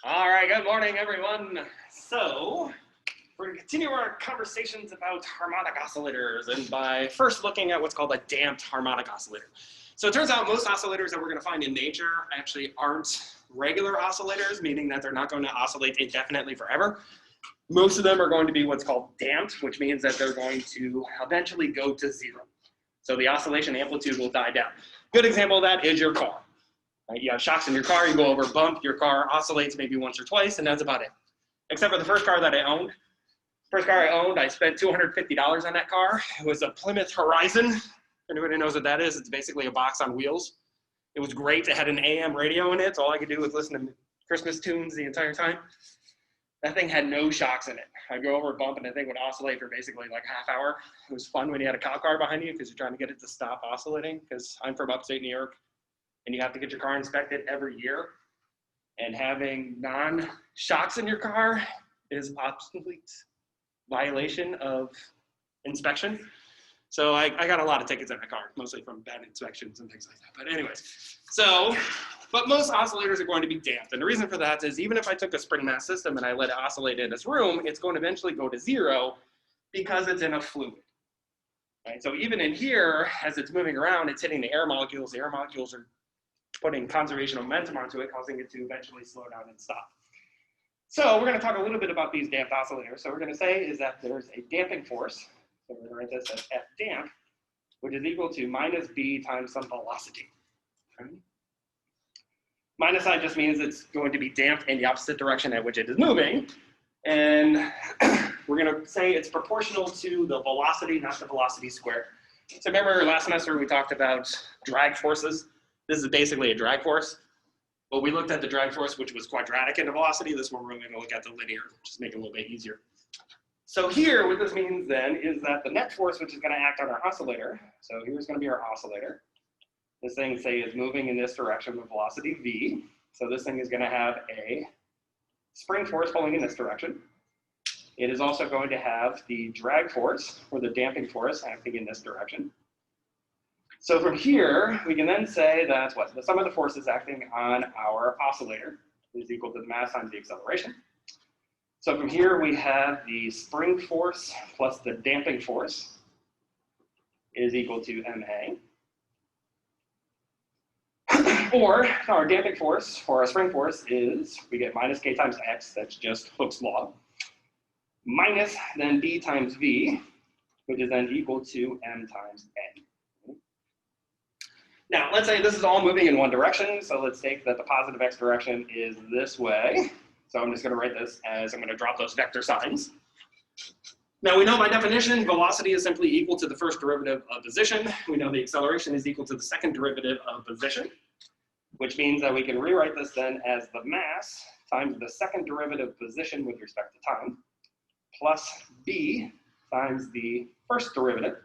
All right, good morning, everyone. So, we're going to continue our conversations about harmonic oscillators, and by first looking at what's called a damped harmonic oscillator. So it turns out most oscillators that we're going to find in nature actually aren't regular oscillators, meaning that they're not going to oscillate indefinitely forever. Most of them are going to be what's called damped, which means that they're going to eventually go to zero. So the oscillation amplitude will die down. Good example of that is your car. You have shocks in your car, you go over a bump, your car oscillates maybe once or twice, and that's about it. Except for the first car that I owned. First car I owned, I spent $250 on that car. It was a Plymouth Horizon. If anybody knows what that is, it's basically a box on wheels. It was great. It had an AM radio in it, so all I could do was listen to Christmas tunes the entire time. That thing had no shocks in it. I'd go over a bump and the thing would oscillate for basically like half hour. It was fun when you had a cop car behind you because you're trying to get it to stop oscillating, because I'm from upstate New York. And you have to get your car inspected every year. And having non-shocks in your car is absolute violation of inspection. So I got a lot of tickets in my car, mostly from bad inspections and things like that. But anyways, but most oscillators are going to be damped. And the reason for that is even if I took a spring mass system and I let it oscillate in this room, it's going to eventually go to zero because it's in a fluid. Right? So even in here, as it's moving around, it's hitting the air molecules. The air molecules are putting conservation of momentum onto it, causing it to eventually slow down and stop. So we're going to talk a little bit about these damped oscillators. So what we're going to say is that there's a damping force. So we're going to write this as F damp, which is equal to minus B times some velocity. Okay. Minus sign just means it's going to be damped in the opposite direction at which it is moving. And we're going to say it's proportional to the velocity, not the velocity squared. So remember last semester we talked about drag forces. This is basically a drag force. But we looked at the drag force, which was quadratic in the velocity. This one we're going to look at the linear, just make it a little bit easier. So here, what this means then is that the net force, which is going to act on our oscillator, so here's going to be our oscillator. This thing, say, is moving in this direction with velocity v. So this thing is going to have a spring force pulling in this direction. It is also going to have the drag force, or the damping force, acting in this direction. So from here, we can then say that what? The sum of the forces acting on our oscillator is equal to the mass times the acceleration. So from here, we have the spring force plus the damping force is equal to ma. Or our damping force, or our spring force, is, we get minus k times x, that's just Hooke's law, minus then b times v, which is then equal to m times n. Now, let's say this is all moving in one direction, so let's take that the positive x direction is this way. So I'm just going to write this as I'm going to drop those vector signs. Now, we know by definition, velocity is simply equal to the first derivative of position. We know the acceleration is equal to the second derivative of position, which means that we can rewrite this then as the mass times the second derivative of position with respect to time, plus b times the first derivative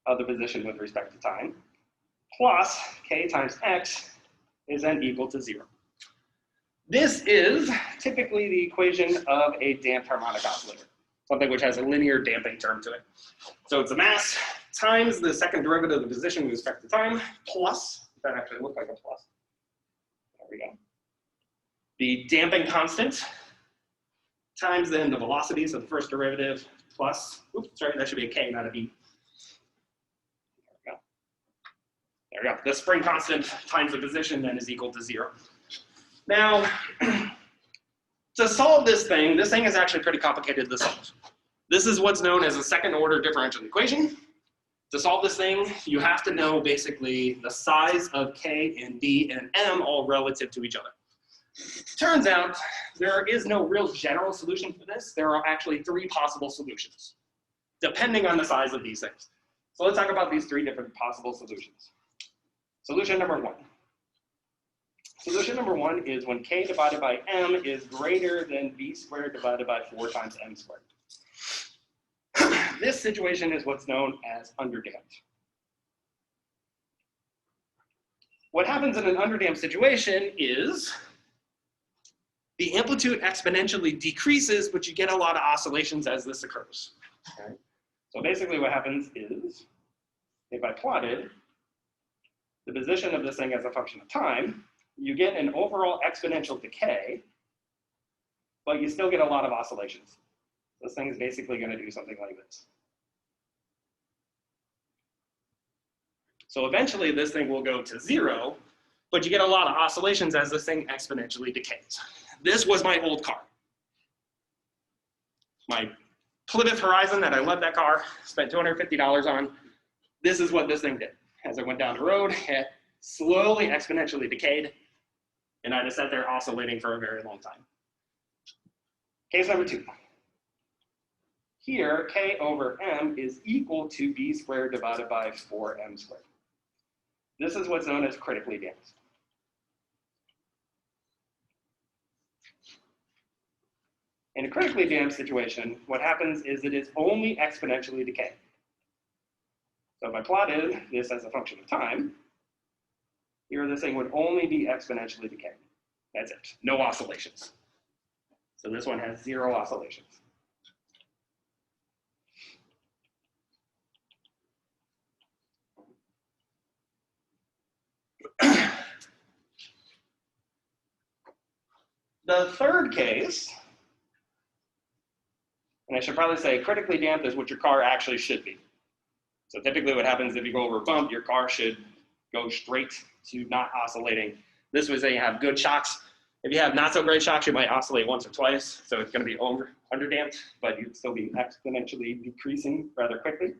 of the position with respect to time, plus k times x is then equal to 0. This is typically the equation of a damped harmonic oscillator, something which has a linear damping term to it. So it's the mass times the second derivative of the position with respect to time, plus, that actually looks like a plus. There we go. The damping constant times then the velocities of the first derivative plus, oops, sorry, that should be a k, not a b. There we go. The spring constant times the position then is equal to 0. Now, to solve this thing is actually pretty complicated to solve. This is what's known as a second order differential equation. To solve this thing, you have to know basically the size of k and b and m all relative to each other. Turns out there is no real general solution for this. There are actually 3 possible solutions, depending on the size of these things. So let's talk about these 3 different possible solutions. Solution number 1. Solution number 1 is when k divided by m is greater than b squared divided by 4 times m squared. This situation is what's known as underdamped. What happens in an underdamped situation is the amplitude exponentially decreases, but you get a lot of oscillations as this occurs. Okay? So basically what happens is, if I plotted the position of this thing as a function of time, you get an overall exponential decay, but you still get a lot of oscillations. This thing is basically going to do something like this. So eventually this thing will go to 0, but you get a lot of oscillations as this thing exponentially decays. This was my old car. My Plymouth Horizon that I love that car, spent $250 on. This is what this thing did. As I went down the road, it slowly exponentially decayed, and I just sat there oscillating for a very long time. Case number 2. Here, K over M is equal to B squared divided by 4M squared. This is what's known as critically damped. In a critically damped situation, what happens is it is only exponentially decaying. So if I plotted this as a function of time, here this thing would only be exponentially decaying. That's it, no oscillations. So this one has 0 oscillations. The third case, and I should probably say critically damped is what your car actually should be. So typically what happens if you go over a bump, your car should go straight to not oscillating. This was say you have good shocks. If you have not so great shocks, you might oscillate once or twice. So it's going to be underdamped, but you'd still be exponentially decreasing rather quickly.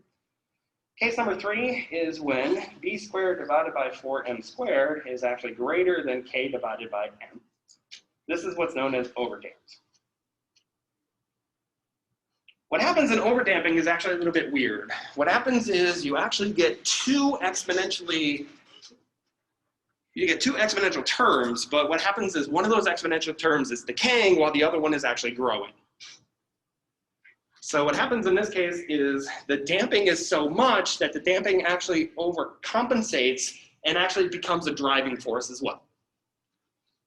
Case number 3 is when B squared divided by 4M squared is actually greater than K divided by M. This is what's known as overdamped. What happens in overdamping is actually a little bit weird. What happens is you actually get two exponential terms, but what happens is one of those exponential terms is decaying while the other one is actually growing. So what happens in this case is the damping is so much that the damping actually overcompensates and actually becomes a driving force as well.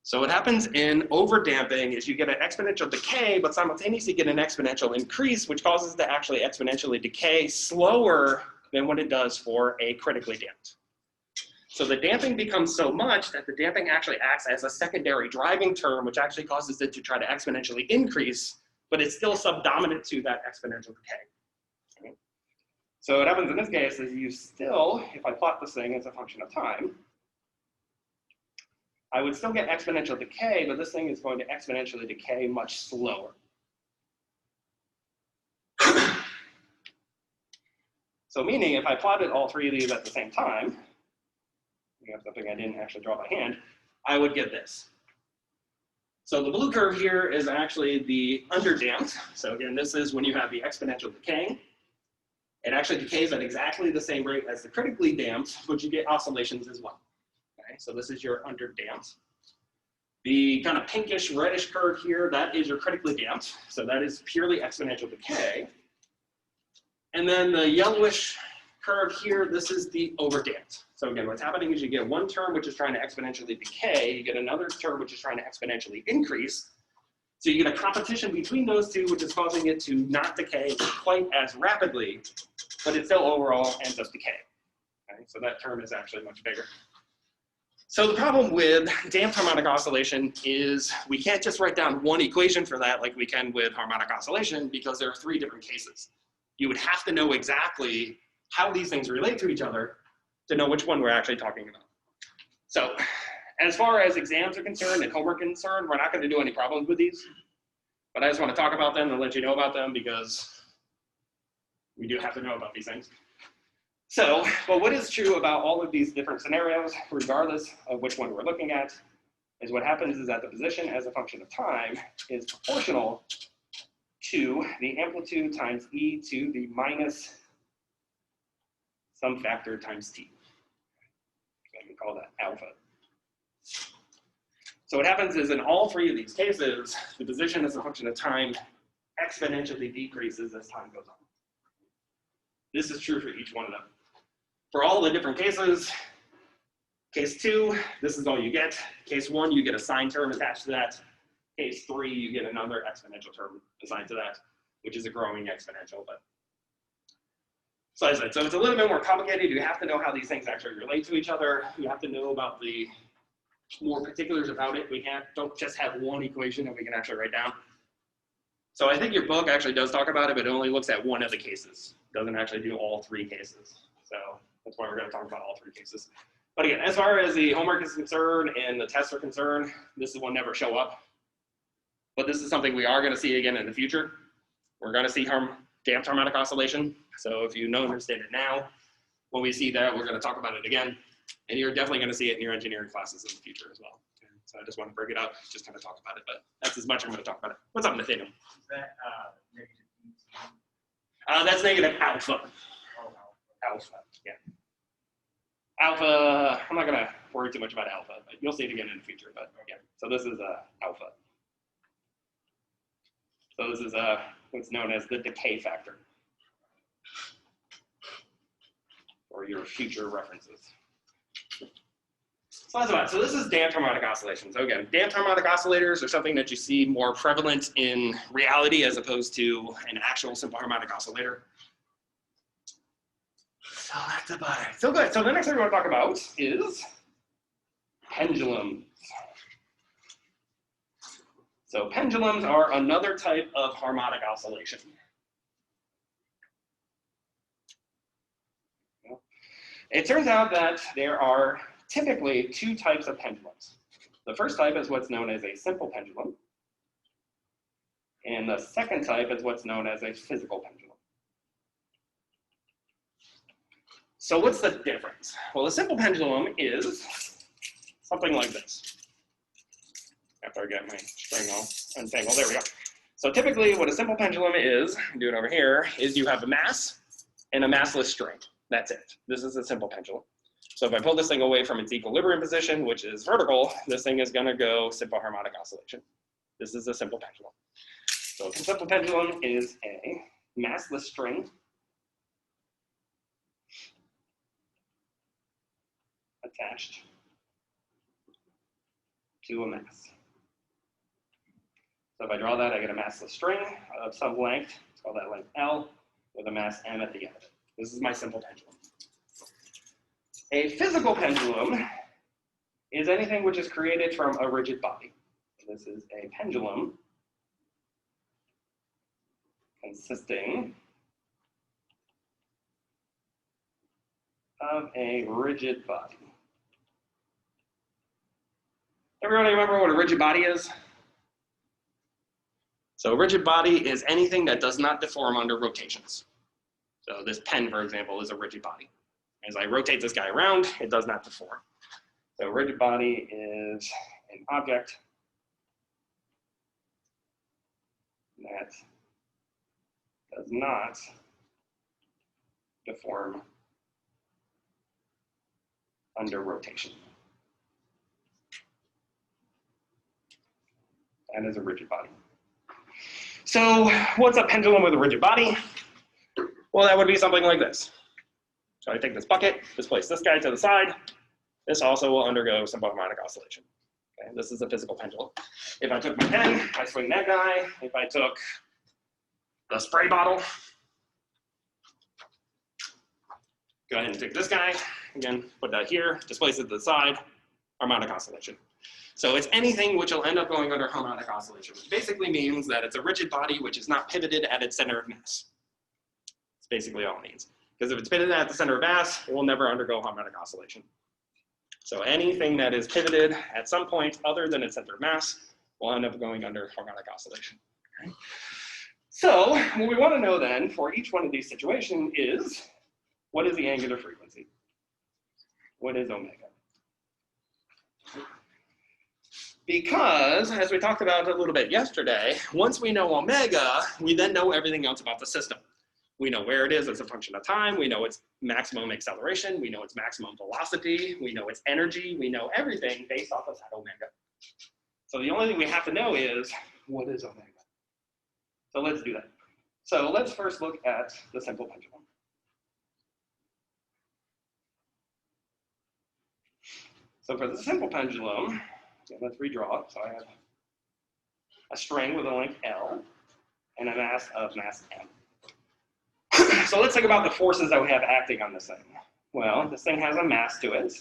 So what happens in overdamping is you get an exponential decay, but simultaneously get an exponential increase, which causes it to actually exponentially decay slower than what it does for a critically damped. So the damping becomes so much that the damping actually acts as a secondary driving term, which actually causes it to try to exponentially increase, but it's still subdominant to that exponential decay. Okay. So what happens in this case is you still, if I plot this thing as a function of time, I would still get exponential decay, but this thing is going to exponentially decay much slower. So meaning if I plotted all three of these at the same time, we have something I didn't actually draw by hand, I would get this. So the blue curve here is actually the underdamped. So again, this is when you have the exponential decaying. It actually decays at exactly the same rate as the critically damped, but you get oscillations as well. Okay, so this is your underdamped. The kind of pinkish reddish curve here, that is your critically damped. So that is purely exponential decay. And then the yellowish curve here, this is the overdamped. So again, what's happening is you get one term which is trying to exponentially decay, you get another term which is trying to exponentially increase. So you get a competition between those two, which is causing it to not decay quite as rapidly, but it still overall ends up decaying. Okay, so that term is actually much bigger. So the problem with damped harmonic oscillation is we can't just write down one equation for that like we can with harmonic oscillation, because there are three different cases. You would have to know exactly how these things relate to each other to know which one we're actually talking about. So as far as exams are concerned and homework is concerned, we're not going to do any problems with these, but I just want to talk about them and let you know about them because we do have to know about these things. So, but what is true about all of these different scenarios, regardless of which one we're looking at, is what happens is that the position as a function of time is proportional to the amplitude times e to the minus some factor times t. So I can call that alpha. So what happens is in all three of these cases, the position as a function of time exponentially decreases as time goes on. This is true for each one of them. For all the different cases, case 2, this is all you get. Case 1, you get a sine term attached to that. Case 3, you get another exponential term assigned to that, which is a growing exponential. But so as I said, so it's a little bit more complicated. You have to know how these things actually relate to each other. You have to know about the more particulars about it. We don't just have one equation that we can actually write down. So I think your book actually does talk about it, but it only looks at one of the cases. It doesn't actually do all three cases. So that's why we're going to talk about all three cases. But again, as far as the homework is concerned and the tests are concerned, this will never show up. But this is something we are going to see again in the future. We're going to see damped harmonic oscillation. So if you don't understand it now, when we see that, we're going to talk about it again. And you're definitely going to see it in your engineering classes in the future as well. And so I just want to bring it up, just kind of talk about it. But that's as much I'm going to talk about it. What's up, Nathaniel? Is that negative That's negative alpha. Oh, Alpha, yeah. Alpha, I'm not going to worry too much about alpha, but you'll see it again in the future. But yeah, so this is alpha. So this is what's known as the decay factor for your future references. So that's about it. So this is damped harmonic oscillation. So again, damped harmonic oscillators are something that you see more prevalent in reality as opposed to an actual simple harmonic oscillator. So that's about it. So good. So the next thing we want to talk about is pendulums. So pendulums are another type of harmonic oscillation. It turns out that there are typically two types of pendulums. The first type is what's known as a simple pendulum. And the second type is what's known as a physical pendulum. So what's the difference? Well, a simple pendulum is something like this. After I get my string all untangled, there we go. So typically what a simple pendulum is, do it over here, is you have a mass and a massless string. That's it. This is a simple pendulum. So if I pull this thing away from its equilibrium position, which is vertical, this thing is going to go simple harmonic oscillation. This is a simple pendulum. So a simple pendulum is a massless string attached to a mass. So if I draw that, I get a massless string of some length. Let's call that length L with a mass M at the end of it. This is my simple pendulum. A physical pendulum is anything which is created from a rigid body. This is a pendulum consisting of a rigid body. Everybody remember what a rigid body is? So a rigid body is anything that does not deform under rotations. So this pen, for example, is a rigid body. As I rotate this guy around, it does not deform. So a rigid body is an object that does not deform under rotation. That is a rigid body. So what's a pendulum with a rigid body? Well, that would be something like this. So I take this bucket, displace this guy to the side. This also will undergo simple harmonic oscillation. Okay, this is a physical pendulum. If I took my pen, I swing that guy. If I took the spray bottle, go ahead and take this guy. Again, put that here, displace it to the side, harmonic oscillation. So it's anything which will end up going under harmonic oscillation, which basically means that it's a rigid body which is not pivoted at its center of mass. That's basically all it means. Because if it's pivoted at the center of mass, it will never undergo harmonic oscillation. So anything that is pivoted at some point other than its center of mass will end up going under harmonic oscillation. Okay? So what we want to know then for each one of these situations is, what is the angular frequency? What is omega? Because, as we talked about a little bit yesterday, once we know omega, we then know everything else about the system. We know where it is as a function of time, we know its maximum acceleration, we know its maximum velocity, we know its energy, we know everything based off of that omega. So the only thing we have to know is, what is omega? So let's do that. So let's first look at the simple pendulum. So for the simple pendulum, let's redraw it. So I have a string with a length L and a mass of mass M. So let's think about the forces that we have acting on this thing. Well, this thing has a mass to it.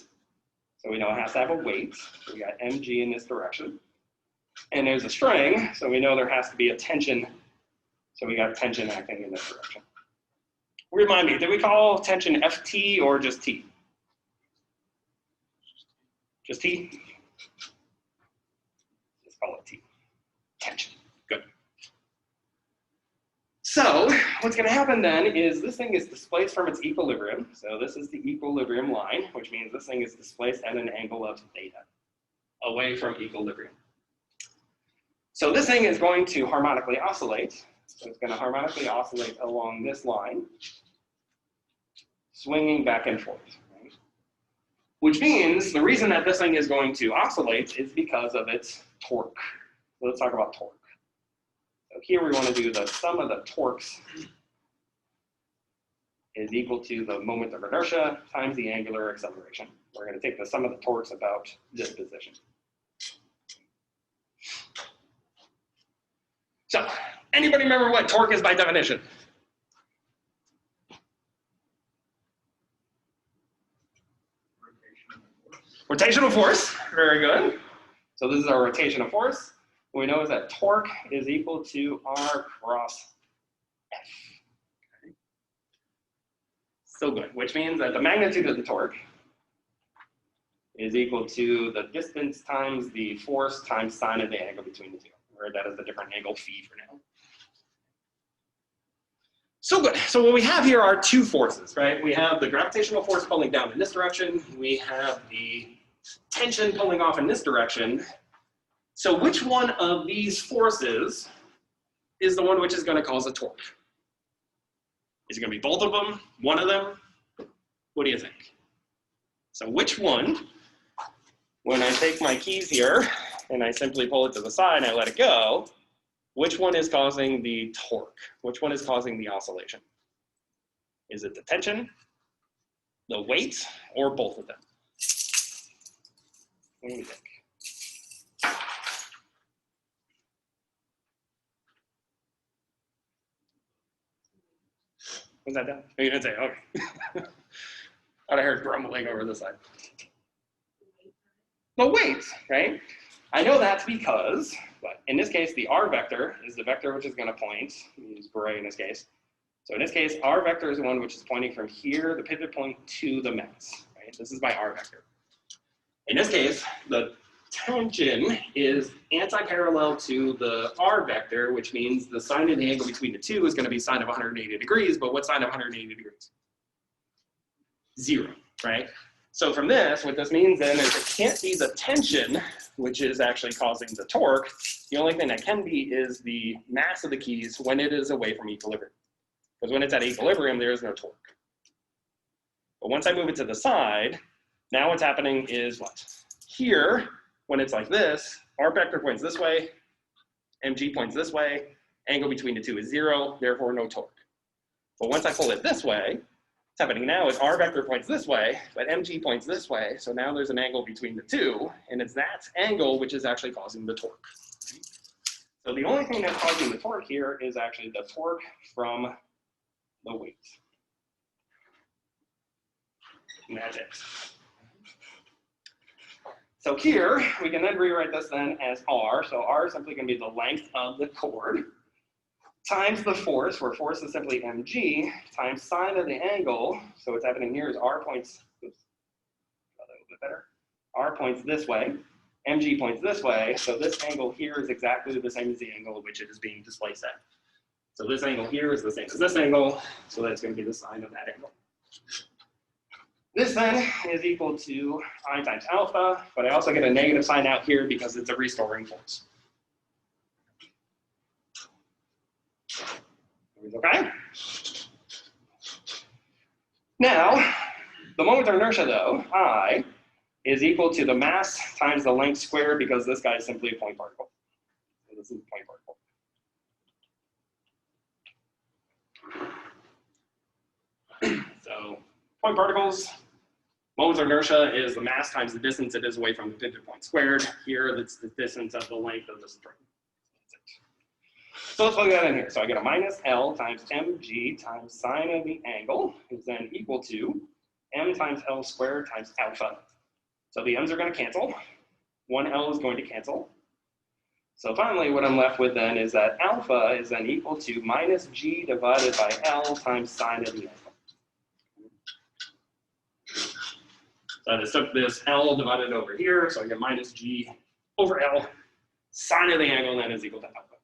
So we know it has to have a weight. So we got mg in this direction. And there's a string, so we know there has to be a tension. So we got tension acting in this direction. Remind me, did we call tension Ft or just T? Just T? Let's call it T. Tension. Good. So what's going to happen then is this thing is displaced from its equilibrium. So this is the equilibrium line, which means this thing is displaced at an angle of theta, away from equilibrium. So this thing is going to harmonically oscillate. So it's going to harmonically oscillate along this line, swinging back and forth. Right? Which means the reason that this thing is going to oscillate is because of its torque. So let's talk about torque. So here we want to do the sum of the torques is equal to the moment of inertia times the angular acceleration. We're going to take the sum of the torques about this position. So, anybody remember what torque is by definition? Rotational force, very good. So this is our rotational force. What we know is that torque is equal to R cross F. Okay. So good, which means that the magnitude of the torque is equal to the distance times the force times sine of the angle between the two. Or that is a different angle phi for now. So good. So what we have here are two forces, right? We have the gravitational force pulling down in this direction. We have the tension pulling off in this direction. So which one of these forces is the one which is going to cause a torque? Is it going to be both of them? One of them? What do you think? So which one, when I take my keys here and I simply pull it to the side and I let it go, which one is causing the torque? Which one is causing the oscillation? Is it the tension, the weight, or both of them? What do you think? Was that done? Oh, you didn't say, okay. Thought I heard grumbling over this side. The weight, right? I know that's because, but in this case, the R vector is the vector which is going to point, use gray in this case. So in this case, R vector is the one which is pointing from here, the pivot point, to the mass, right? This is my R vector. In this case, the tension is anti-parallel to the R vector, which means the sine of the angle between the two is going to be sine of 180 degrees, but what sine of 180 degrees? 0, right? So from this, what this means then is it can't be the tension, which is actually causing the torque. The only thing that can be is the mass of the keys when it is away from equilibrium. Because when it's at equilibrium, there is no torque. But once I move it to the side, now what's happening is what? Here, when it's like this, R vector points this way, mg points this way, angle between the two is 0, therefore no torque. But once I pull it this way, what's happening now is R vector points this way, but mg points this way, so now there's an angle between the two, and it's that angle which is actually causing the torque. So the only thing that's causing the torque here is actually the torque from the weight. And that's it. So here, we can then rewrite this then as R. So R is simply going to be the length of the cord times the force, where force is simply mg, times sine of the angle. So what's happening here is R points, oops, a little bit better. R points this way, mg points this way. So this angle here is exactly the same as the angle at which it is being displaced at. So this angle here is the same as this angle, so that's going to be the sine of that angle. This then is equal to I times alpha, but I also get a negative sign out here because it's a restoring force. Okay? Now, the moment of inertia though, I, is equal to the mass times the length squared because this guy is simply a point particle. So this is a point particle. So point particles, moment of inertia is the mass times the distance it is away from the pivot point squared. Here, it's the distance of the length of the string. So let's plug that in here. So I get a minus L times mg times sine of the angle is then equal to m times L squared times alpha. So the m's are going to cancel. 1L is going to cancel. So finally, what I'm left with then is that alpha is then equal to minus g divided by L times sine of the angle. So I just took this L divided over here, so I get minus g over L. Sine of the angle then is equal to alpha.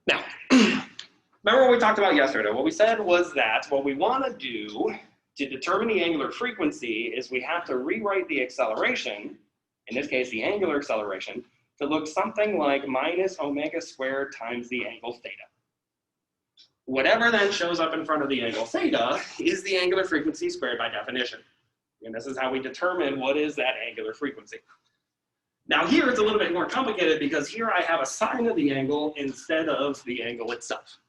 Now, remember what we talked about yesterday? What we said was that what we want to do to determine the angular frequency is we have to rewrite the acceleration, in this case the angular acceleration, to look something like minus omega squared times the angle theta. Whatever then shows up in front of the angle theta is the angular frequency squared by definition. And this is how we determine what is that angular frequency. Now here it's a little bit more complicated because here I have a sine of the angle instead of the angle itself.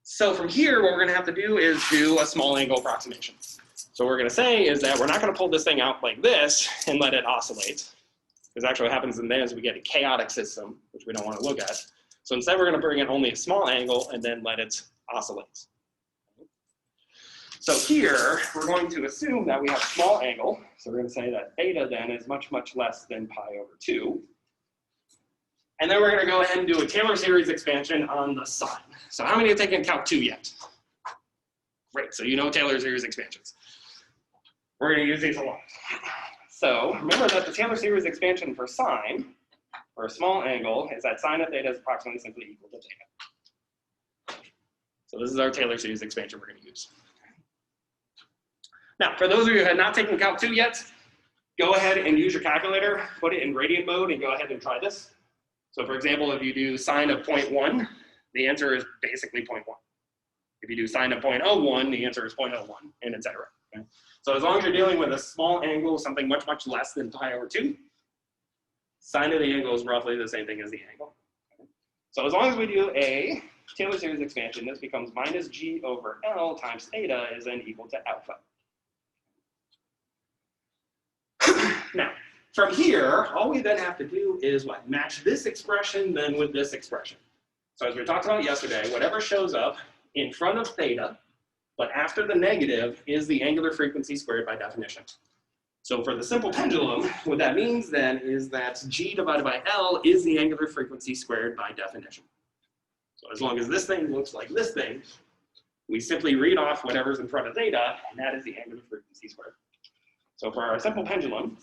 So from here, what we're gonna have to do is do a small angle approximation. So what we're gonna say is that we're not gonna pull this thing out like this and let it oscillate. Because actually what happens in there is we get a chaotic system, which we don't wanna look at. So instead we're gonna bring in only a small angle and then let it oscillate. So here, we're going to assume that we have a small angle. So we're going to say that theta then is much, much less than pi over 2. And then we're going to go ahead and do a Taylor series expansion on the sine. So how many have taken calc 2 yet? Great, so you know Taylor series expansions. We're going to use these a lot. So remember that the Taylor series expansion for sine, for a small angle, is that sine of theta is approximately simply equal to theta. So this is our Taylor series expansion we're going to use. Now, for those of you who have not taken calc 2 yet, go ahead and use your calculator, put it in gradient mode, and go ahead and try this. So for example, if you do sine of 0.1, the answer is basically 0.1. If you do sine of 0.01, the answer is 0.01, and et cetera. Okay? So as long as you're dealing with a small angle, something much, much less than pi over 2, sine of the angle is roughly the same thing as the angle. So as long as we do a Taylor series expansion, this becomes minus g over L times theta is then equal to alpha. Now, from here, all we then have to do is what? Match this expression then with this expression. So as we talked about yesterday, whatever shows up in front of theta, but after the negative, is the angular frequency squared by definition. So for the simple pendulum, what that means then is that g divided by L is the angular frequency squared by definition. So as long as this thing looks like this thing, we simply read off whatever's in front of theta, and that is the angular frequency squared. So for our simple pendulum,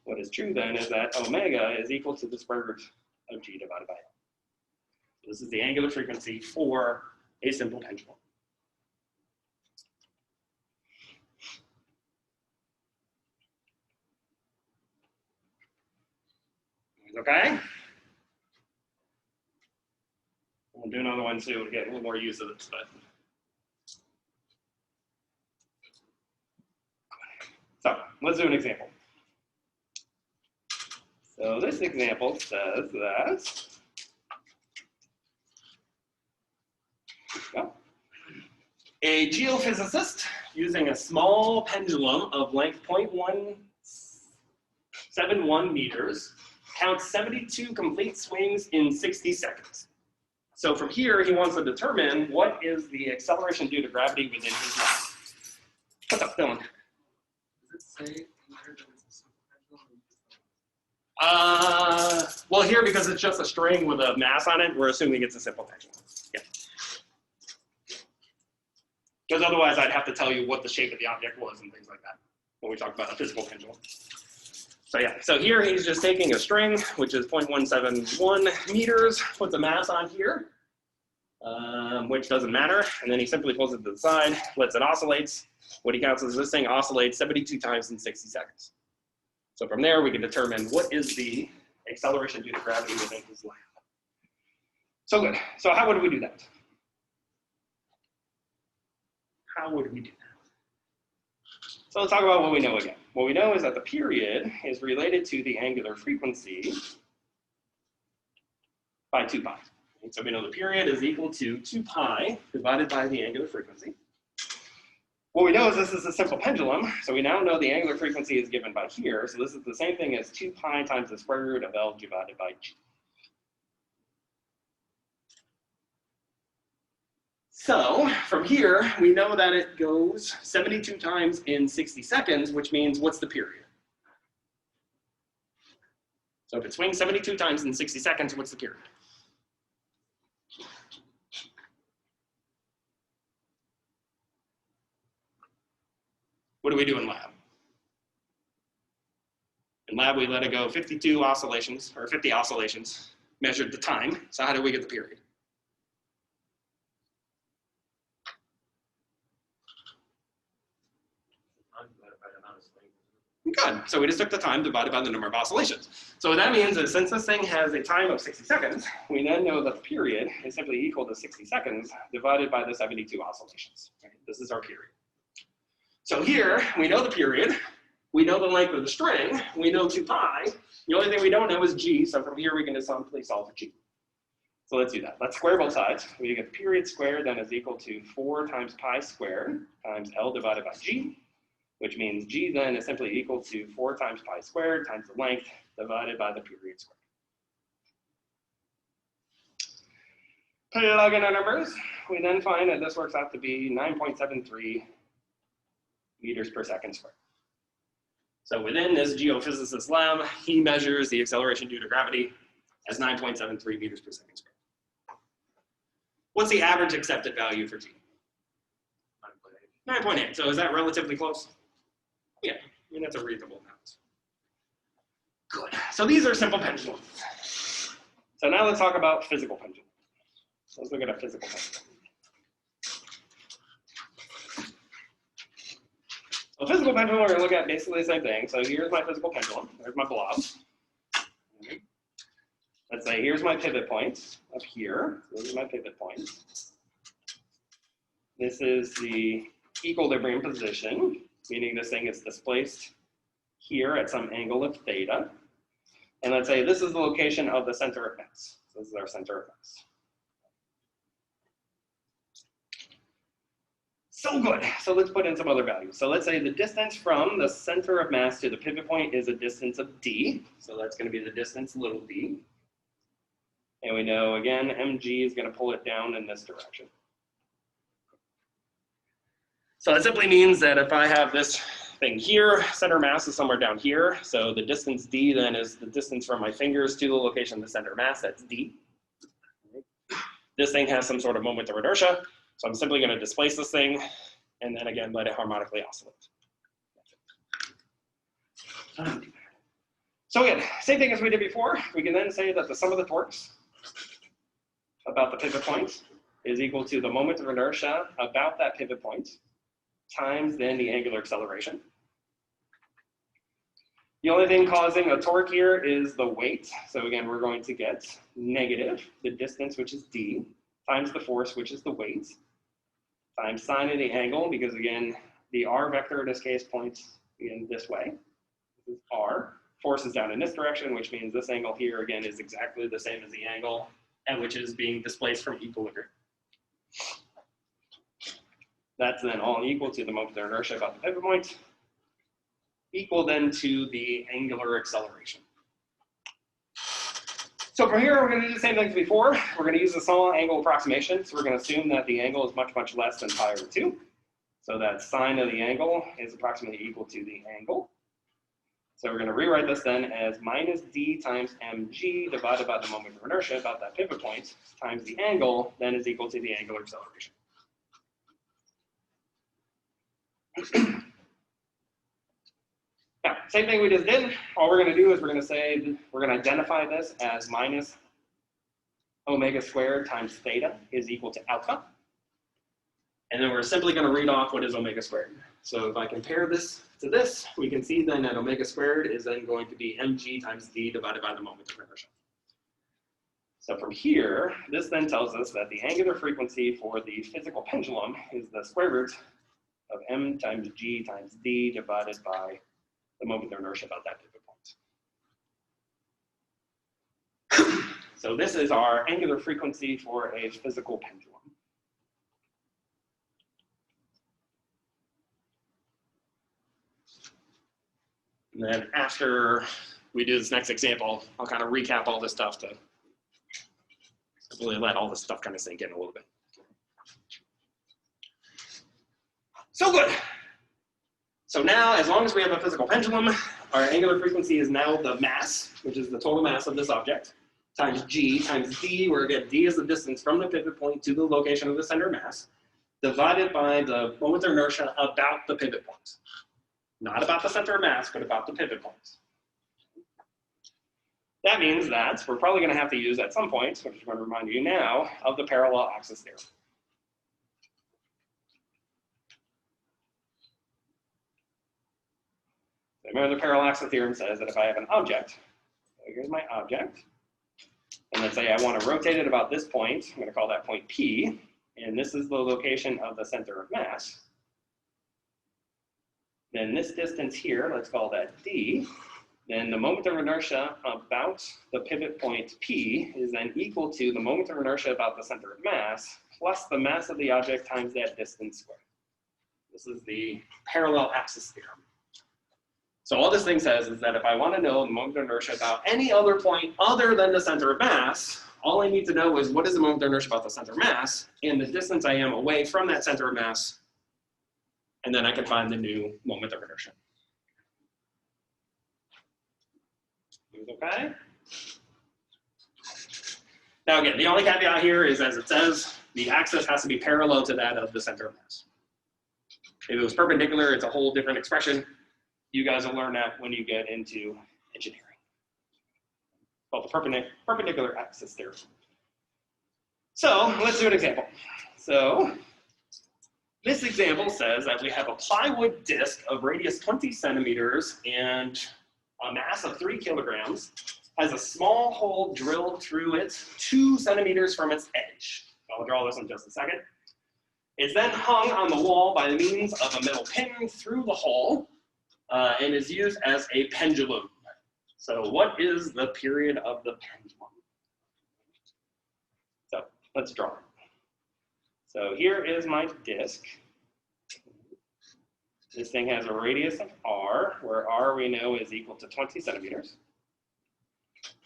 what is true then is that omega is equal to the square root of g divided by L. So this is the angular frequency for a simple pendulum. Okay? We'll do another one soon to get a little more use of this, but. So let's do an example. So this example says that a geophysicist using a small pendulum of length 0.171 meters counts 72 complete swings in 60 seconds. So from here, he wants to determine what is the acceleration due to gravity within his line. What's up, Dylan? Does it say that it's a simple pendulum? Well, here, because it's just a string with a mass on it, we're assuming it's a simple pendulum. Yeah. Because otherwise, I'd have to tell you what the shape of the object was and things like that when we talk about a physical pendulum. So yeah, so here he's just taking a string, which is 0.171 meters, puts a mass on here, which doesn't matter, and then he simply pulls it to the side, lets it oscillate. What he counts is this thing oscillates 72 times in 60 seconds. So from there, we can determine what is the acceleration due to gravity within his line. So good. So how would we do that? How would we do that? So let's talk about what we know again. What we know is that the period is related to the angular frequency by 2 pi. And so we know the period is equal to 2 pi divided by the angular frequency. What we know is this is a simple pendulum, so we now know the angular frequency is given by here. So this is the same thing as 2 pi times the square root of L divided by G. So from here, we know that it goes 72 times in 60 seconds, which means what's the period? So if it swings 72 times in 60 seconds, what's the period? What do we do in lab? In lab, we let it go 52 oscillations, or 50 oscillations, measured the time. So how do we get the period? Good. So we just took the time divided by the number of oscillations. So what that means is since this thing has a time of 60 seconds, we then know that the period is simply equal to 60 seconds divided by the 72 oscillations. Right? This is our period. So here, we know the period. We know the length of the string. We know 2 pi. The only thing we don't know is g. So from here, we can just simply solve for g. So let's do that. Let's square both sides. We get the period squared then is equal to 4 times pi squared times L divided by g, which means g then is simply equal to 4 times pi squared times the length divided by the period squared. Plug in our numbers. We then find that this works out to be 9.73 meters per second squared. So within this geophysicist lab, he measures the acceleration due to gravity as 9.73 meters per second squared. What's the average accepted value for g? 9.8. So is that relatively close? Yeah, I mean, that's a reasonable amount. Good. So these are simple pendulums. So now let's talk about physical pendulum. Let's look at a physical pendulum. So physical pendulum, we're going to look at basically the same thing. So here's my physical pendulum. There's my blob. Let's say here's my pivot point up here. Those are my pivot points. This is the equilibrium position, meaning this thing is displaced here at some angle of theta. And let's say this is the location of the center of mass. So this is our center of mass. So good. So let's put in some other values. So let's say the distance from the center of mass to the pivot point is a distance of d. So that's going to be the distance little d. And we know, again, mg is going to pull it down in this direction. So that simply means that if I have this thing here, center mass is somewhere down here. So the distance d then is the distance from my fingers to the location of the center mass. That's d. This thing has some sort of moment of inertia. So I'm simply going to displace this thing and then again let it harmonically oscillate. So again, same thing as we did before. We can then say that the sum of the torques about the pivot point is equal to the moment of inertia about that pivot point times then the angular acceleration. The only thing causing a torque here is the weight. So again, we're going to get negative the distance, which is d, times the force, which is the weight, times sine of the angle, because again, the r vector in this case points in this way. This is r. Force is down in this direction, which means this angle here again is exactly the same as the angle at which is being displaced from equilibrium. That's then all equal to the moment of inertia about the pivot point, equal then to the angular acceleration. So from here, we're going to do the same thing as before. We're going to use the small angle approximation. So we're going to assume that the angle is much, much less than pi over 2. So that sine of the angle is approximately equal to the angle. So we're going to rewrite this then as minus d times mg divided by the moment of inertia about that pivot point times the angle then is equal to the angular acceleration. Now, same thing we just did. All we're going to do is we're going to say, we're going to identify this as minus omega squared times theta is equal to alpha. And then we're simply going to read off what is omega squared. So if I compare this to this, we can see then that omega squared is then going to be mg times d divided by the moment of inertia. So from here, this then tells us that the angular frequency for the physical pendulum is the square root of m times g times d divided by the moment of inertia about that pivot point. So this is our angular frequency for a physical pendulum. And then after we do this next example, I'll kind of recap all this stuff to really let all this stuff kind of sink in a little bit. So good. So now, as long as we have a physical pendulum, our angular frequency is now the mass, which is the total mass of this object, times g times d, where again, d is the distance from the pivot point to the location of the center of mass, divided by the moment of inertia about the pivot point. Not about the center of mass, but about the pivot point. That means that we're probably going to have to use at some point, which I'm going to remind you now, of the parallel axis theorem. Remember, the parallel axis theorem says that if I have an object, so here's my object, and let's say I want to rotate it about this point, I'm going to call that point P, and this is the location of the center of mass. Then this distance here, let's call that D. Then the moment of inertia about the pivot point P is then equal to the moment of inertia about the center of mass plus the mass of the object times that distance squared. This is the parallel axis theorem. So all this thing says is that if I want to know the moment of inertia about any other point other than the center of mass, all I need to know is what is the moment of inertia about the center of mass and the distance I am away from that center of mass, and then I can find the new moment of inertia. Okay? Now again, the only caveat here is, as it says, the axis has to be parallel to that of the center of mass. If it was perpendicular, it's a whole different expression. You guys will learn that when you get into engineering. It's called the perpendicular axis theorem. So let's do an example. So this example says that we have a plywood disc of radius 20 centimeters and a mass of 3 kilograms, has a small hole drilled through it 2 centimeters from its edge. I'll draw this in just a second. It's then hung on the wall by means of a metal pin through the hole and is used as a pendulum. So what is the period of the pendulum? So let's draw it. So here is my disc. This thing has a radius of r, where r we know is equal to 20 centimeters.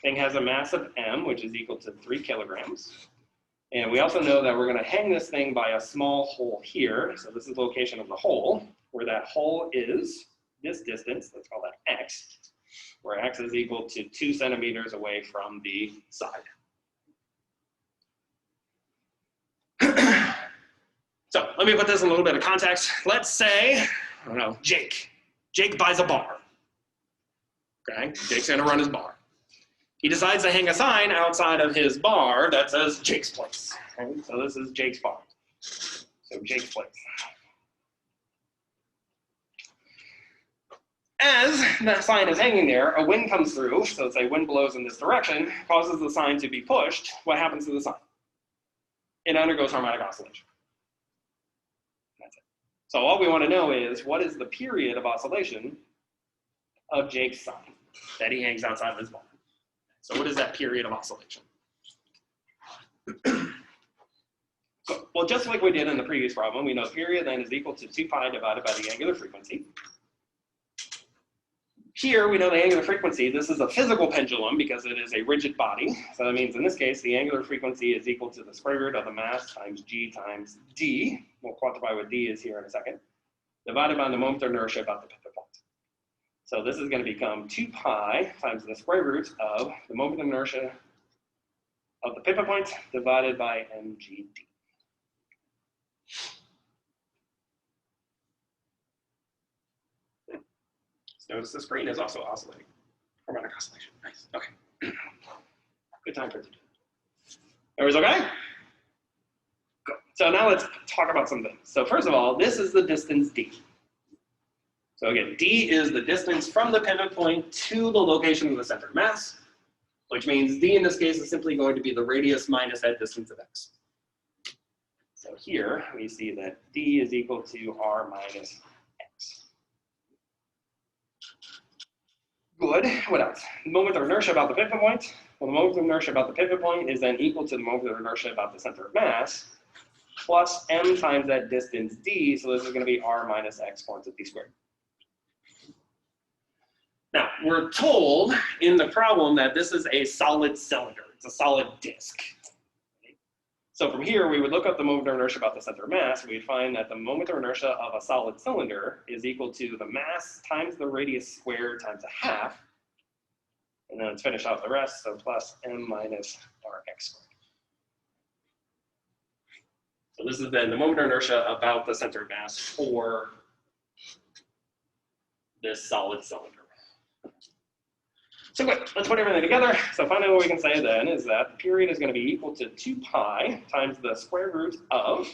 Thing has a mass of m, which is equal to 3 kilograms. And we also know that we're going to hang this thing by a small hole here. So this is the location of the hole, where that hole is this distance, let's call that x, where x is equal to 2 centimeters away from the side. So let me put this in a little bit of context. Let's say, I don't know, Jake. Jake buys a bar. Okay, Jake's gonna run his bar. He decides to hang a sign outside of his bar that says Jake's Place. Okay? So this is Jake's bar. So Jake's Place. As that sign is hanging there, a wind comes through, so let's say wind blows in this direction, causes the sign to be pushed. What happens to the sign? It undergoes harmonic oscillation. That's it. So all we want to know is, what is the period of oscillation of Jake's sign that he hangs outside of his bar? So what is that period of oscillation? So, well, just like we did in the previous problem, we know the period then is equal to 2 pi divided by the angular frequency. Here we know the angular frequency. This is a physical pendulum because it is a rigid body. So that means in this case, the angular frequency is equal to the square root of the mass times g times d. We'll quantify what d is here in a second. Divided by the moment of inertia about the pivot point. So this is going to become 2 pi times the square root of the moment of inertia of the pivot point divided by mgd. Notice the screen is also oscillating. Harmonic oscillation. Nice. Okay. Good time for it to do. Everybody's okay? Good. So now let's talk about some things. So first of all, this is the distance d. So again, d is the distance from the pivot point to the location of the center of mass, which means d in this case is simply going to be the radius minus that distance of x. So here we see that d is equal to r minus x. Good. What else? The moment of inertia about the pivot point. Well, the moment of inertia about the pivot point is then equal to the moment of inertia about the center of mass plus m times that distance d. So this is going to be r minus x quantity squared. Now, we're told in the problem that this is a solid cylinder. It's a solid disk. So from here, we would look up the moment of inertia about the center of mass. We'd find that the moment of inertia of a solid cylinder is equal to the mass times the radius squared times a half. And then let's finish off the rest, so plus m minus rx squared. So this is then the moment of inertia about the center of mass for this solid cylinder. So good, let's put everything together. So finally what we can say then is that the period is going to be equal to 2 pi times the square root of.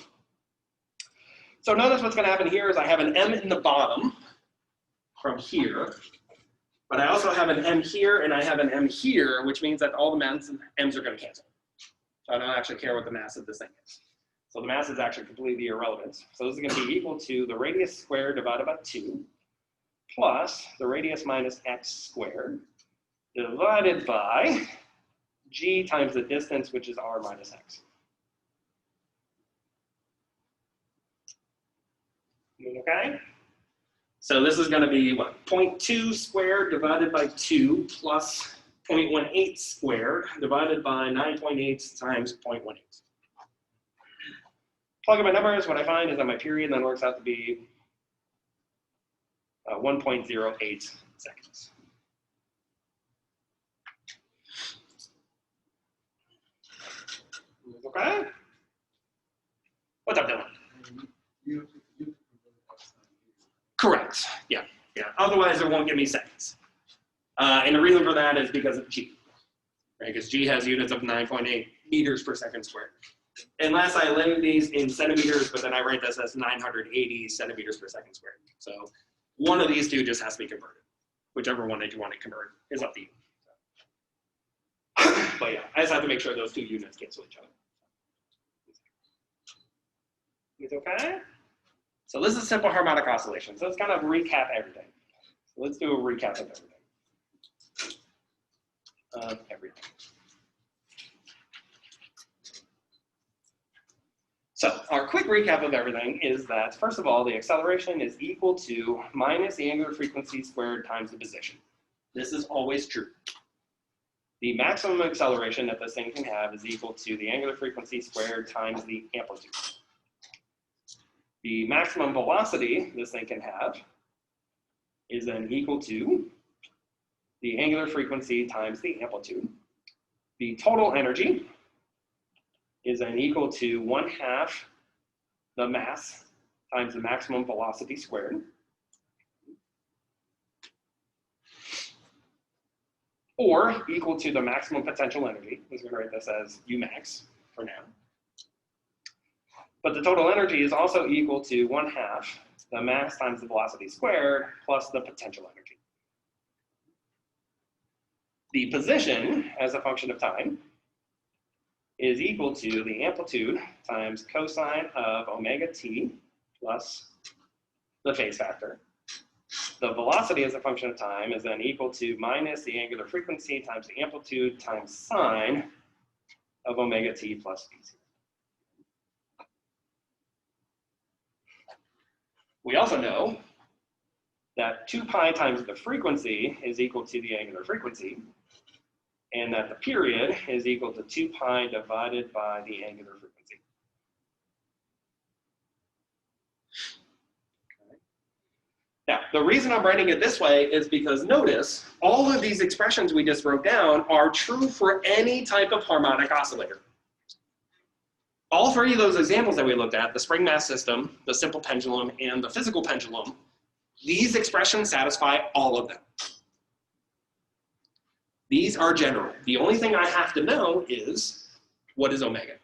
So notice what's going to happen here is I have an m in the bottom from here, but I also have an m here and I have an m here, which means that all the m's are going to cancel. So I don't actually care what the mass of this thing is. So the mass is actually completely irrelevant. So this is going to be equal to the radius squared divided by 2 plus the radius minus x squared divided by g times the distance, which is r minus x. Okay? So this is going to be what? 0.2 squared divided by 2 plus 0.18 squared divided by 9.8 times 0.18. Plug in my numbers, what I find is that my period then works out to be 1.08 seconds. Okay? What's up, Dylan? Correct. Yeah. Otherwise, it won't give me seconds. And the reason for that is because of G. Right? Because G has units of 9.8 meters per second squared. Unless I limit these in centimeters, but then I write this as 980 centimeters per second squared. So one of these two just has to be converted. Whichever one that you want to convert is up to you. But yeah, I just have to make sure those two units cancel each other. It's okay? So this is simple harmonic oscillation. So let's kind of recap everything. So let's do a recap of everything. So our quick recap of everything is that, first of all, the acceleration is equal to minus the angular frequency squared times the position. This is always true. The maximum acceleration that this thing can have is equal to the angular frequency squared times the amplitude. The maximum velocity this thing can have is then equal to the angular frequency times the amplitude. The total energy is then equal to 1/2 the mass times the maximum velocity squared. Or equal to the maximum potential energy. I'm going to write this as U max for now. But the total energy is also equal to 1/2 the mass times the velocity squared plus the potential energy. The position as a function of time is equal to the amplitude times cosine of omega t plus the phase factor. The velocity as a function of time is then equal to minus the angular frequency times the amplitude times sine of omega t plus b. We also know that 2 pi times the frequency is equal to the angular frequency, and that the period is equal to 2 pi divided by the angular frequency. Okay. Now, the reason I'm writing it this way is because notice, all of these expressions we just wrote down are true for any type of harmonic oscillator. All three of those examples that we looked at, the spring mass system, the simple pendulum, and the physical pendulum, these expressions satisfy all of them. These are general. The only thing I have to know is, what is omega?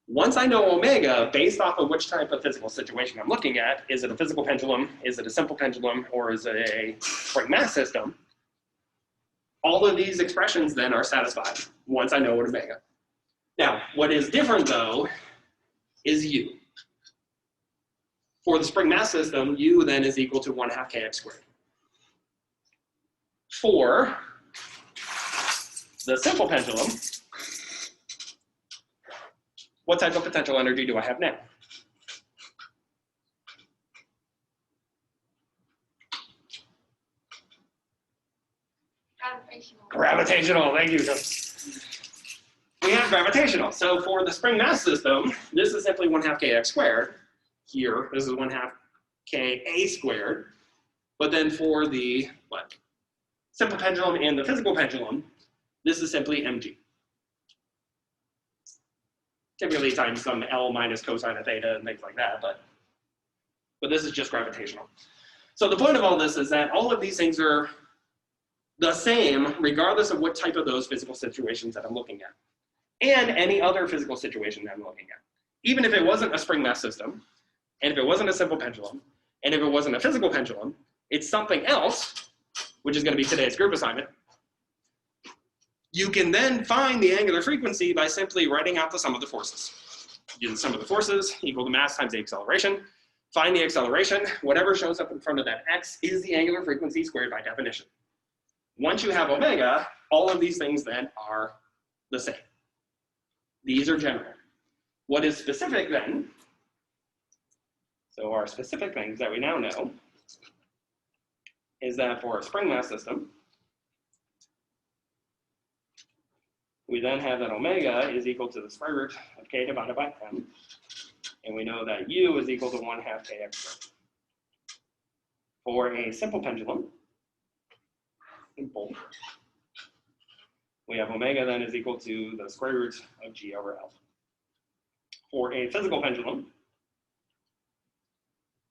Once I know omega, based off of which type of physical situation I'm looking at, is it a physical pendulum, is it a simple pendulum, or is it a spring mass system, all of these expressions then are satisfied once I know what omega. Now, what is different though is U. For the spring mass system, U then is equal to 1/2 kx squared. For the simple pendulum, what type of potential energy do I have now? Gravitational. Gravitational, thank you. we have gravitational. So for the spring mass system, this is simply 1/2 kx squared. Here, this is 1/2 ka squared. But then for the simple pendulum and the physical pendulum, this is simply mg. Typically times some L minus cosine of theta and things like that, but this is just gravitational. So the point of all this is that all of these things are the same regardless of what type of those physical situations that I'm looking at, and any other physical situation that I'm looking at. Even if it wasn't a spring mass system, and if it wasn't a simple pendulum, and if it wasn't a physical pendulum, it's something else, which is going to be today's group assignment. You can then find the angular frequency by simply writing out the sum of the forces. The sum of the forces equal to mass times the acceleration. Find the acceleration. Whatever shows up in front of that x is the angular frequency squared by definition. Once you have omega, all of these things then are the same. These are general. What is specific then? So our specific things that we now know is that for a spring mass system, we then have that omega is equal to the square root of k divided by m, and we know that u is equal to 1/2 kx squared. For a simple pendulum, we have omega then is equal to the square root of g over L. For a physical pendulum,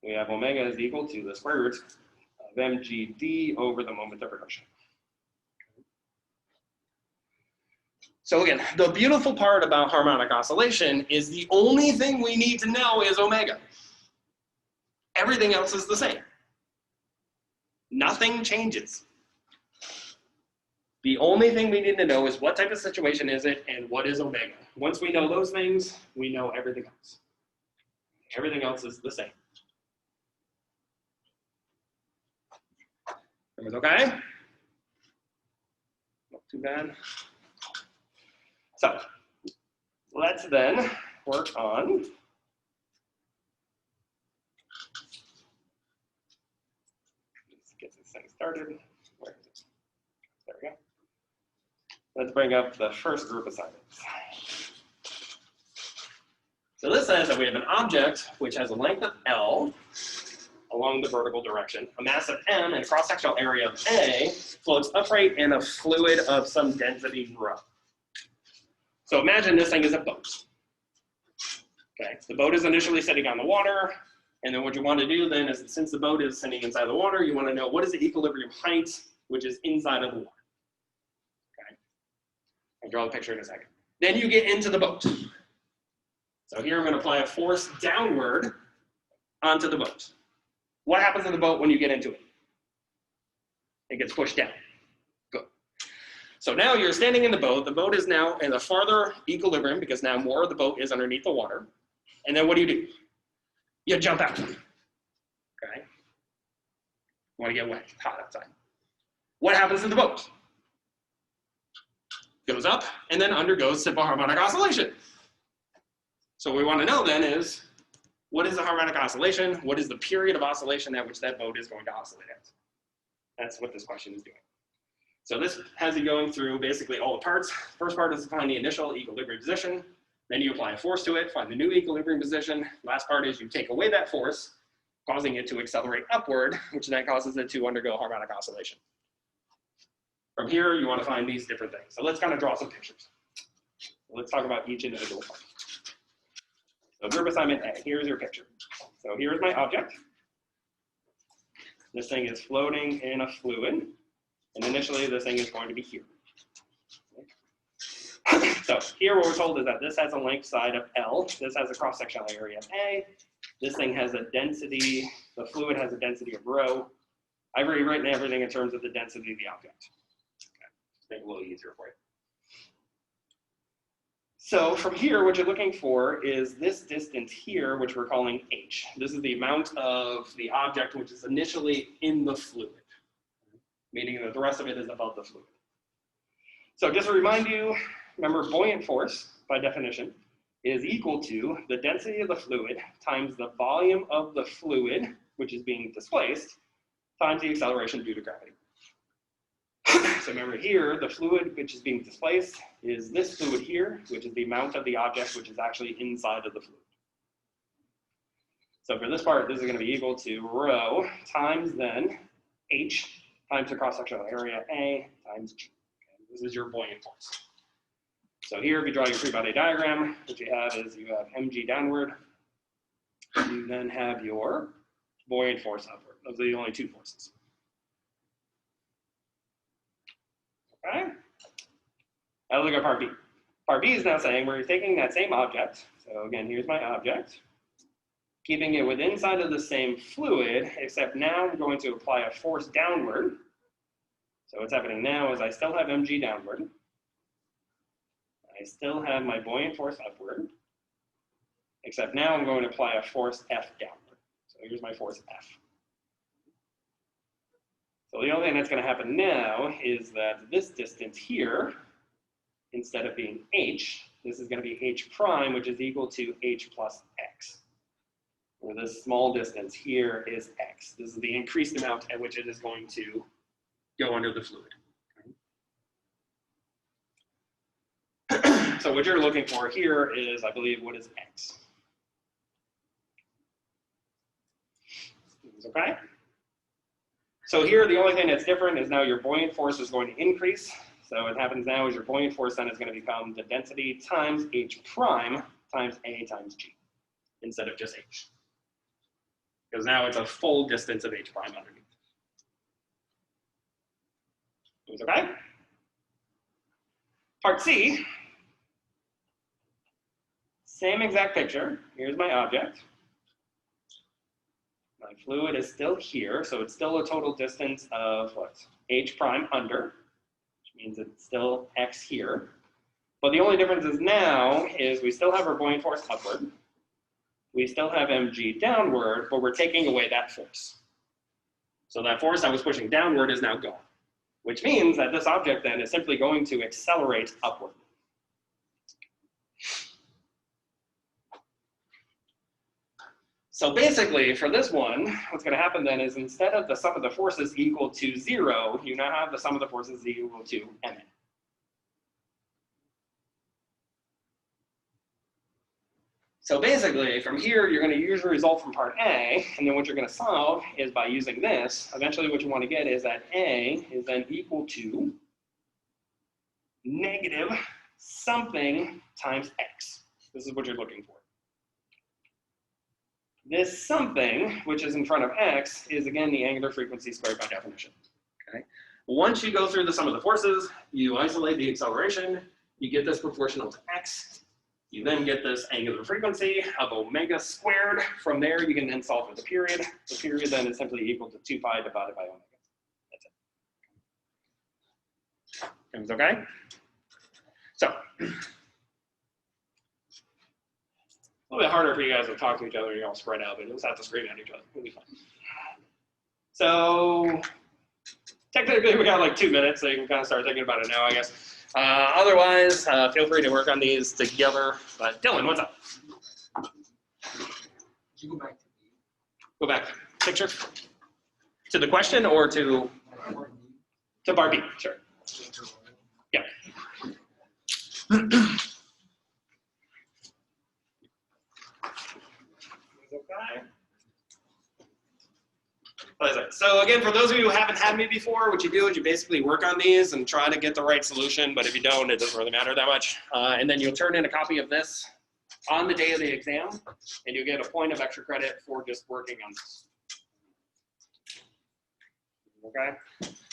we have omega is equal to the square root of mgd over the moment of inertia. So again, the beautiful part about harmonic oscillation is the only thing we need to know is omega. Everything else is the same. Nothing changes. The only thing we need to know is what type of situation is it and what is omega. Once we know those things, we know everything else. Everything else is the same. Everyone's okay? Not too bad. So let's then work on let's get this thing started. Where is it? There we go. Let's bring up the first group assignments. So this says that we have an object which has a length of L along the vertical direction, a mass of M, and a cross-sectional area of A, floats upright in a fluid of some density rho. So imagine this thing is a boat. Okay, the boat is initially sitting on the water, and then what you want to do then is, since the boat is sitting inside the water, you want to know what is the equilibrium height, which is inside of the water. Okay, I'll draw the picture in a second. Then you get into the boat. So here I'm going to apply a force downward onto the boat. What happens to the boat when you get into it? It gets pushed down. Good. So now you're standing in the boat. The boat is now in a farther equilibrium because now more of the boat is underneath the water. And then what do? You jump out. Okay. You want to get wet. It's hot outside. What happens to the boat? Goes up and then undergoes simple harmonic oscillation. So what we want to know then is, what is a harmonic oscillation? What is the period of oscillation at which that boat is going to oscillate at? That's what this question is doing. So this has you going through basically all the parts. First part is to find the initial equilibrium position. Then you apply a force to it, find the new equilibrium position. Last part is you take away that force, causing it to accelerate upward, which then causes it to undergo harmonic oscillation. From here, you want to find these different things. So let's kind of draw some pictures. Let's talk about each individual part. So group assignment A, here's your picture. So here's my object. This thing is floating in a fluid, and initially this thing is going to be here. So here what we're told is that this has a length side of L, this has a cross-sectional area of A, this thing has a density, the fluid has a density of rho. I've rewritten everything in terms of the density of the object. Okay. Make it a little easier for you. So from here, what you're looking for is this distance here, which we're calling h. This is the amount of the object which is initially in the fluid, meaning that the rest of it is above the fluid. So just to remind you, remember buoyant force, by definition, is equal to the density of the fluid times the volume of the fluid, which is being displaced, times the acceleration due to gravity. So So remember here, the fluid which is being displaced is this fluid here, which is the amount of the object which is actually inside of the fluid. So for this part, this is going to be equal to rho times then H times the cross-sectional area A times G. Okay, this is your buoyant force. So here, if you draw your free body diagram, what you have is you have mg downward. You then have your buoyant force upward. Those are the only two forces. Okay? Now look at part B. Part B is now saying we're taking that same object. So again, here's my object. Keeping it within inside of the same fluid, except now I'm going to apply a force downward. So what's happening now is I still have mg downward. I still have my buoyant force upward, except now I'm going to apply a force F downward. So here's my force F. So the only thing that's going to happen now is that this distance here, instead of being h, this is going to be h prime, which is equal to h plus x. Where this small distance here is x. This is the increased amount at which it is going to go under the fluid. So what you're looking for here is, I believe, what is x? Okay? So here, the only thing that's different is now your buoyant force is going to increase. So what happens now is your buoyant force then is going to become the density times h prime times a times g, instead of just h. Because now it's a full distance of h prime underneath. Is okay? Part C. Same exact picture. Here's my object. My fluid is still here, so it's still a total distance of what? H prime under, which means it's still x here. But the only difference is now is we still have our buoyant force upward. We still have mg downward, but we're taking away that force. So that force that was pushing downward is now gone, which means that this object then is simply going to accelerate upward. So basically, for this one, what's going to happen then is instead of the sum of the forces equal to 0, you now have the sum of the forces equal to ma. So basically, from here, you're going to use the result from part A, and then what you're going to solve is by using this. Eventually, what you want to get is that A is then equal to negative something times x. This is what you're looking for. This something, which is in front of x, is again the angular frequency squared by definition. Okay. Once you go through the sum of the forces, you isolate the acceleration, you get this proportional to x, you then get this angular frequency of omega squared. From there, you can then solve for the period. The period then is simply equal to 2 pi divided by omega. That's it. Seems okay? So, a little bit harder for you guys to talk to each other, you're all spread out, but you'll just have to scream at each other. It'll be fun. So, technically we got like 2 minutes, so you can kind of start thinking about it now, I guess. Otherwise, feel free to work on these together. But Dylan, what's up? You go back to B. Go back. Picture? To the question or to part B? Sure. Yeah. Okay. So again, for those of you who haven't had me before, what you do is you basically work on these and try to get the right solution, but if you don't, it doesn't really matter that much. And then you'll turn in a copy of this on the day of the exam, and you'll get a point of extra credit for just working on this. Okay?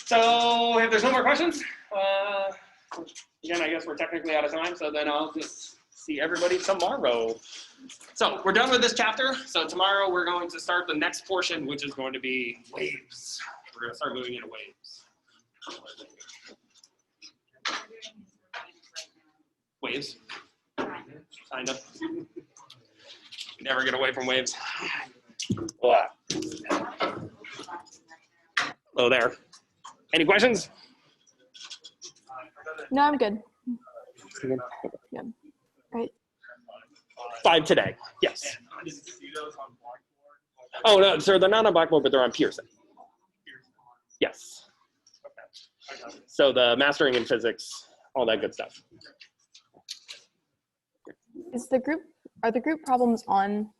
So if there's no more questions, again, I guess we're technically out of time, so then I'll just see everybody tomorrow. So we're done with this chapter. So tomorrow we're going to start the next portion, which is going to be waves. We're going to start moving into waves. Waves? Kind of. You never get away from waves. Hello there. Any questions? No, I'm good. Yeah. Right. 5 today. Yes. Oh no, sir, they're not on Blackboard, but they're on Pearson. Yes. So the mastering in physics, all that good stuff. Is the group, are the group problems on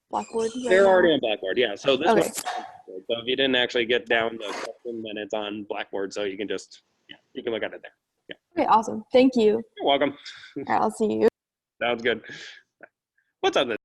Blackboard? Right They're now? already on Blackboard, yeah. So this Okay. one, so if you didn't actually get down the question, then it's on Blackboard, so you can just, you can look at it there. Okay, awesome. Thank you. You're welcome. All right, I'll see you. Sounds good. What's up?